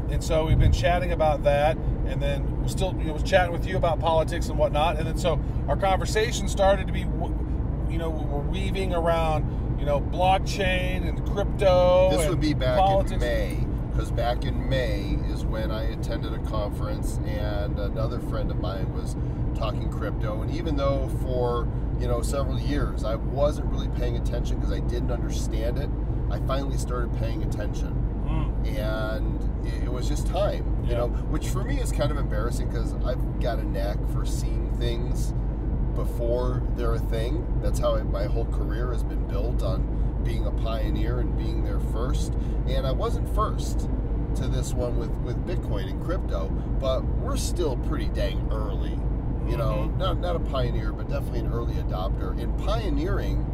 And so we've been chatting about that, and then we're still was chatting with you about politics and whatnot, and then so our conversation started to be were weaving around, blockchain and crypto. This would be back politics. in May, because back in May is when I attended a conference and another friend of mine was talking crypto. And even though for, several years I wasn't really paying attention because I didn't understand it, I finally started paying attention. And it was just time, which for me is kind of embarrassing because I've got a knack for seeing things before they're a thing. That's how my whole career has been built, on being a pioneer and being there first. And I wasn't first to this one with Bitcoin and crypto, but we're still pretty dang early. Not a pioneer, but definitely an early adopter in pioneering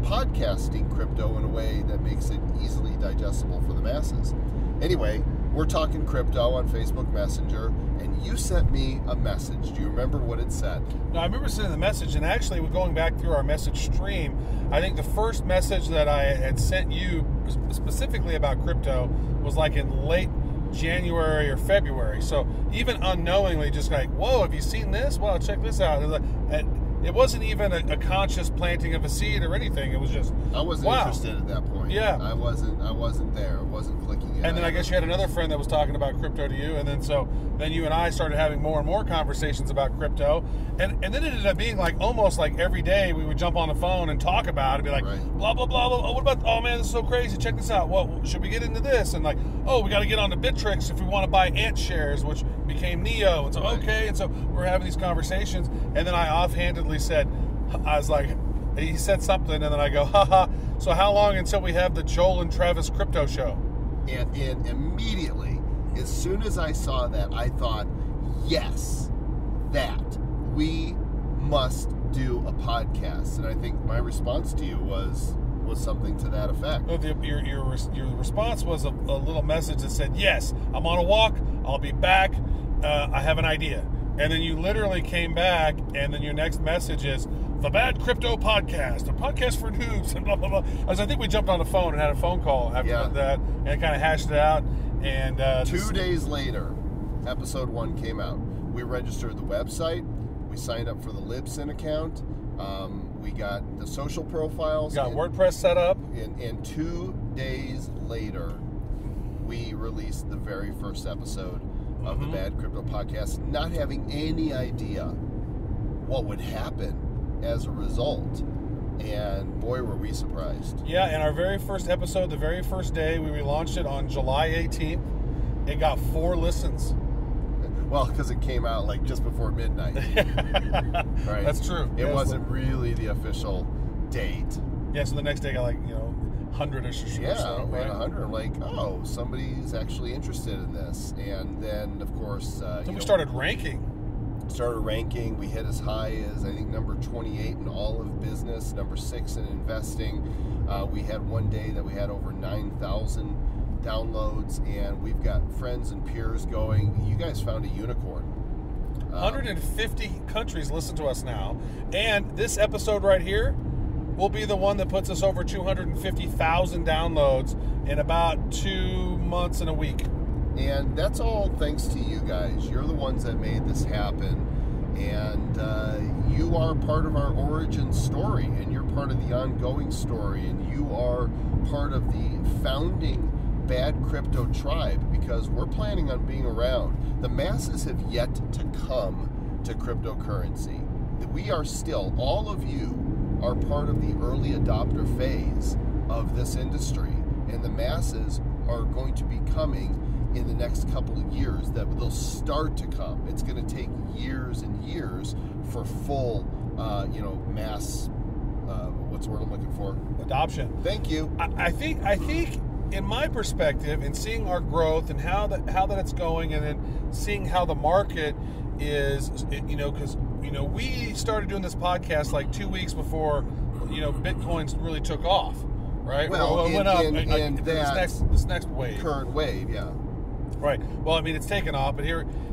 podcasting crypto in a way that makes it easily digestible for the masses. Anyway, we're talking crypto on Facebook Messenger, and you sent me a message. Do you remember what it said? No, I remember sending the message, and actually going back through our message stream, I think the first message that I had sent you specifically about crypto was like in late January or February. So even unknowingly, just like, whoa, have you seen this? Well, check this out. It wasn't even a conscious planting of a seed or anything. It was just, I wasn't interested at that point. Yeah. I wasn't there. I wasn't clicking it. And then I guess you had another friend that was talking about crypto to you, and then you and I started having more and more conversations about crypto, and then it ended up being like almost like every day we would jump on the phone and talk about it, be like, blah, blah, blah, blah. Oh, what about, oh man, this is so crazy. Check this out. Well, should we get into this? And like, oh, we got to get on to Bittrex if we want to buy Ant shares, which became Neo. And so, okay. And so we're having these conversations, and then I offhandedly said, I was like, he said something, and then I go, haha, so how long until we have the Joel and Travis crypto show? And immediately, as soon as I saw that, I thought, yes, that we must do a podcast. And I think my response to you was something to that effect. Well, your response was a little message that said, yes, I'm on a walk, I'll be back, I have an idea. And then you literally came back, and then your next message is, the Bad Crypto Podcast, a podcast for noobs, and blah, blah, blah. I think we jumped on the phone and had a phone call after that, and kind of hashed it out. And 2 days later, episode 1 came out. We registered the website. We signed up for the Libsyn account. We got the social profiles. Got WordPress set up. And 2 days later, we released the very first episode of the Bad Crypto Podcast, not having any idea what would happen as a result. And boy, were we surprised. Yeah, and our very first episode, the very first day, we relaunched it on July 18th. It got 4 listens. Well, because it came out like just before midnight. Right? That's true. It wasn't really the official date. Yeah, so the next day got like, 100-ish or so. Yeah, we had 100. I'm like, oh, somebody's actually interested in this. And then, of course... we started ranking. We hit as high as, I think, number 28 in all of business, number 6 in investing. We had one day that we had over 9,000 downloads, and we've got friends and peers going, you guys found a unicorn. 150 countries listen to us now. And this episode right here will be the one that puts us over 250,000 downloads in about 2 months and a week. And that's all thanks to you guys. You're the ones that made this happen. And you are part of our origin story, and you're part of the ongoing story, and you are part of the founding Bad Crypto tribe, because we're planning on being around. The masses have yet to come to cryptocurrency. We are still, all of you are part of the early adopter phase of this industry, and the masses are going to be coming in the next couple of years. That they'll start to come. It's going to take years and years for full, mass. What's the word I'm looking for? Adoption. Thank you. I think, in my perspective, and seeing our growth and how that it's going, and then seeing how the market is, because we started doing this podcast like 2 weeks before, Bitcoin really took off, right? Well, it went up. And this next wave. Current wave, yeah. Right. Well, it's taken off, but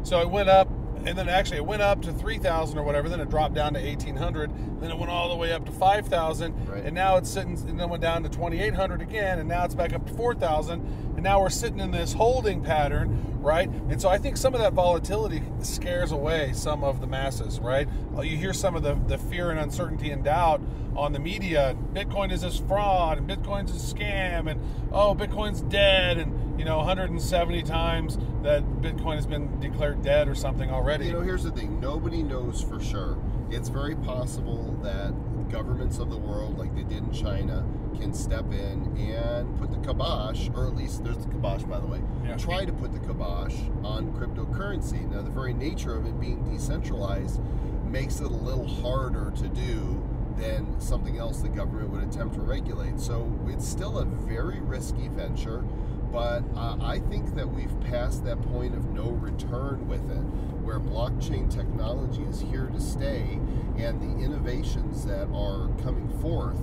so it went up, and then actually it went up to 3,000 or whatever. Then it dropped down to 1,800. Then it went all the way up to 5,000, Right. and now it's sitting. And then went down to 2,800 again, and now it's back up to 4,000. And now we're sitting in this holding pattern, right? And so I think some of that volatility scares away some of the masses, right? You hear some of the fear and uncertainty and doubt on the media. Bitcoin is this fraud, and Bitcoin's a scam, and oh, Bitcoin's dead, and 170 times that Bitcoin has been declared dead or something already. Here's the thing. Nobody knows for sure. It's very possible that governments of the world, like they did in China, can step in and put the kibosh, or at least there's the kibosh, by the way, try to put the kibosh on cryptocurrency. Now, the very nature of it being decentralized makes it a little harder to do than something else the government would attempt to regulate. So it's still a very risky venture, but I think that we've passed that point of no return with it, where blockchain technology is here to stay, and the innovations that are coming forth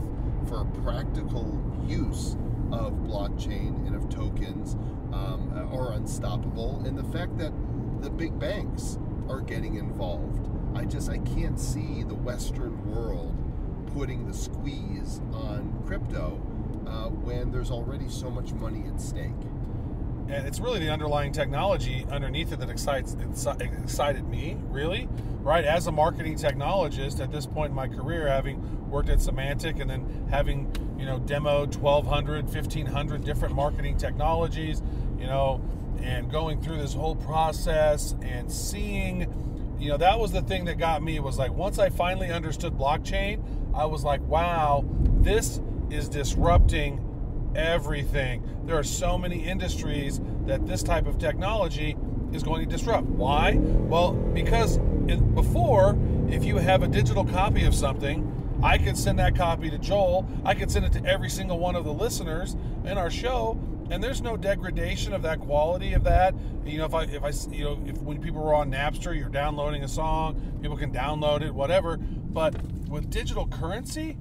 for practical use of blockchain and of tokens are unstoppable. And the fact that the big banks are getting involved, I can't see the Western world putting the squeeze on crypto when there's already so much money at stake. And it's really the underlying technology underneath it that excited me, really, right? As a marketing technologist at this point in my career, having worked at Semantic and then having, demoed 1,200, 1,500 different marketing technologies, and going through this whole process and seeing, that was the thing that got me, was like, once I finally understood blockchain, I was like, wow, this is disrupting everything. There are so many industries that this type of technology is going to disrupt. Why? Well, because before, if you have a digital copy of something, I could send that copy to Joel. I could send it to every single one of the listeners in our show, and there's no degradation of that quality of that. If when people were on Napster, you're downloading a song, people can download it, whatever. But with digital currency,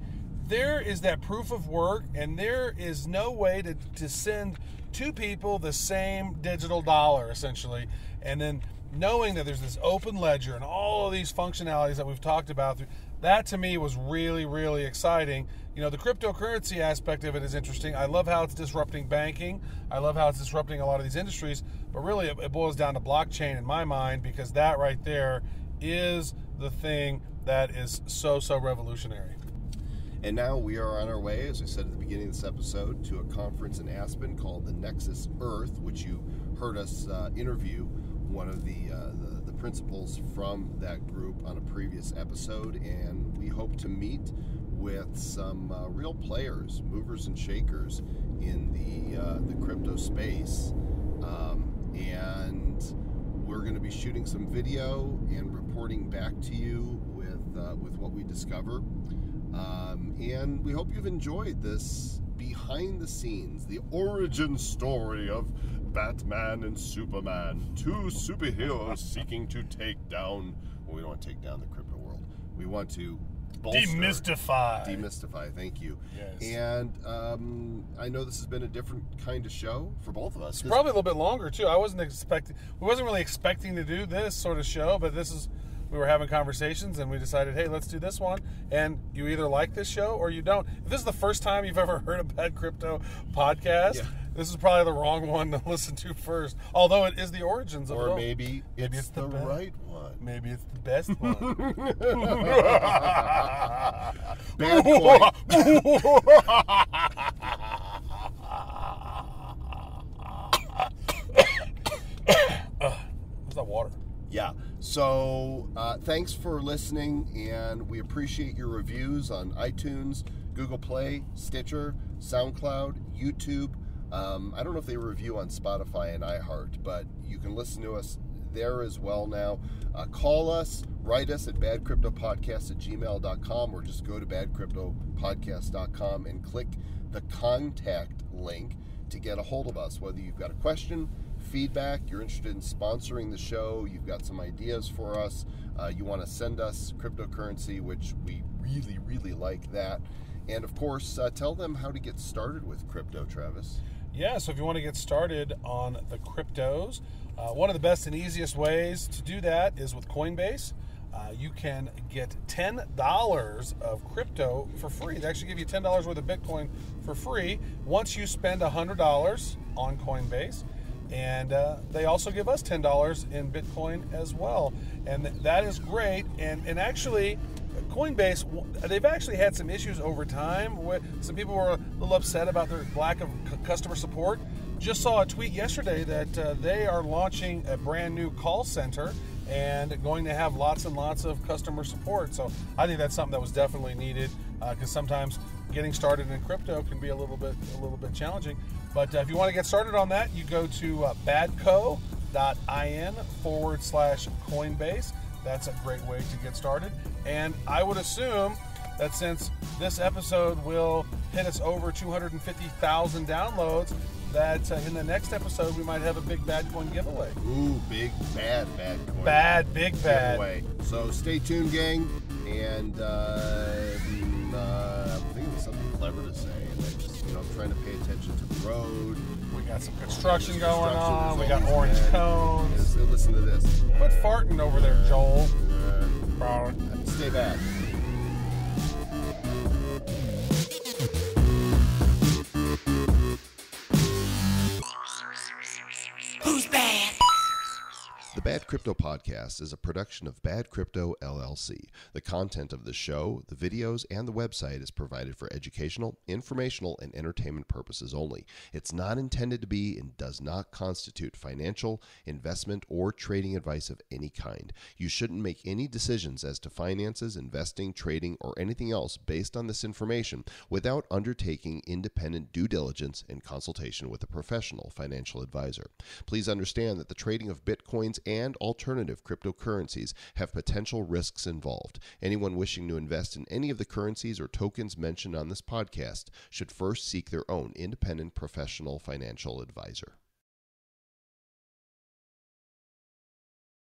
there is that proof of work, and there is no way to send two people the same digital dollar, essentially. And then knowing that there's this open ledger and all of these functionalities that we've talked about, that to me was really, really exciting. The cryptocurrency aspect of it is interesting. I love how it's disrupting banking. I love how it's disrupting a lot of these industries. But really, it boils down to blockchain in my mind, because that right there is the thing that is so, so revolutionary. And now we are on our way, as I said at the beginning of this episode, to a conference in Aspen called the Nexus Earth, which you heard us interview one of the principals from that group on a previous episode. And we hope to meet with some real players, movers and shakers in the crypto space. And we're going to be shooting some video and reporting back to you with what we discover. And we hope you've enjoyed this behind the scenes, the origin story of Batman and Superman, two superheroes seeking to take down, well, we don't want to take down the crypto world. We want to bolster, demystify, thank you. Yes. And I know this has been a different kind of show for both of us. It's probably a little bit longer too. We wasn't really expecting to do this sort of show, but we were having conversations and we decided, hey, let's do this one. And you either like this show or you don't. If this is the first time you've ever heard a Bad Crypto podcast, this is probably the wrong one to listen to first. Although it is the origins of it. Or maybe it's the right one. Maybe it's the best one. Bad point. What's that water? Yeah. So thanks for listening, and we appreciate your reviews on iTunes, Google Play, Stitcher, SoundCloud, YouTube. I don't know if they review on Spotify and iHeart, but you can listen to us there as well now. Call us, write us at badcryptopodcast@gmail.com, or just go to badcryptopodcast.com and click the contact link to get a hold of us, whether you've got a question, feedback, you're interested in sponsoring the show, you've got some ideas for us, you want to send us cryptocurrency, which we really, really like that. And of course, tell them how to get started with crypto, Travis. Yeah, so if you want to get started on the cryptos, one of the best and easiest ways to do that is with Coinbase. You can get $10 of crypto for free. They actually give you $10 worth of Bitcoin for free once you spend $100 on Coinbase. And they also give us $10 in Bitcoin as well. And that is great. And actually, Coinbase, they've actually had some issues over time. Some people were a little upset about their lack of customer support. Just saw a tweet yesterday that they are launching a brand new call center and going to have lots and lots of customer support. So I think that's something that was definitely needed, because sometimes getting started in crypto can be a little bit challenging. But if you want to get started on that, you go to badco.in/Coinbase. That's a great way to get started. And I would assume that since this episode will hit us over 250,000 downloads, that in the next episode we might have a big bad coin giveaway. Ooh, big bad coin. Big bad. Giveaway. So stay tuned, gang. And I'm thinking of something clever to say. And I just, I'm trying to pay attention to the road. We got some construction going on. We got orange cones. Listen to this. Quit farting over there, Joel. Stay bad. Who's bad? The Bad Crypto Podcast is a production of Bad Crypto LLC. The content of the show, the videos, and the website is provided for educational, informational, and entertainment purposes only. It's not intended to be and does not constitute financial, investment, or trading advice of any kind. You shouldn't make any decisions as to finances, investing, trading, or anything else based on this information without undertaking independent due diligence and consultation with a professional financial advisor. Please understand that the trading of Bitcoins and alternative cryptocurrencies have potential risks involved. Anyone wishing to invest in any of the currencies or tokens mentioned on this podcast should first seek their own independent professional financial advisor.